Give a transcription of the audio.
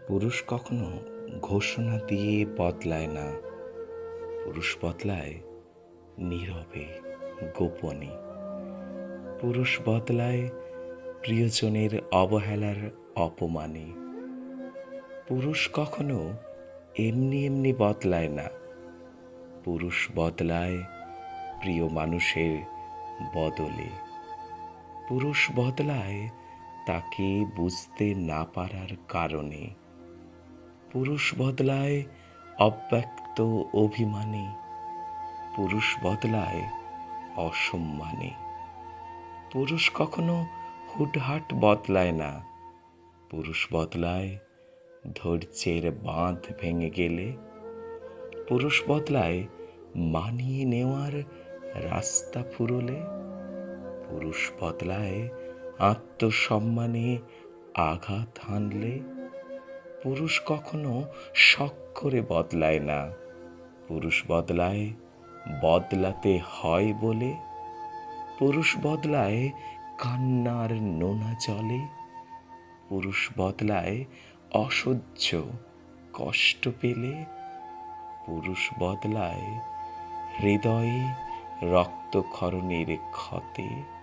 পুরুষ কখনো ঘোষণা দিয়ে বদলায় না। পুরুষ বদলায় নীরবে, গোপনে। পুরুষ বদলায় প্রিয়জনের অবহেলার অপমানে। পুরুষ কখনো এমনি এমনি বদলায় না। পুরুষ বদলায় প্রিয় মানুষের বদলে। পুরুষ বদলায় তাকে বুঝতে না পারার কারণে। পুরুষ বদলায় অব্যক্ত অভিমানে। পুরুষ বদলায় অসম্মানে। পুরুষ কখনো হুটহাট বদলায় না। পুরুষ বদলায় ধৈর্যের বাঁধ ভেঙে গেলে। পুরুষ বদলায় মানিয়ে নেওয়ার রাস্তা ফুরোলে। পুরুষ বদলায় আত্মসম্মানে আঘাত হানলে। পুরুষ কখনো শখ করে বদলায় না। পুরুষ বদলায় বদলাতে হয় বলে। পুরুষ বদলায় কান্নার নোনা জলে। পুরুষ বদলায় অসহ্য কষ্ট পেলে। পুরুষ বদলায় হৃদয়ে রক্তক্ষরণের ক্ষতে।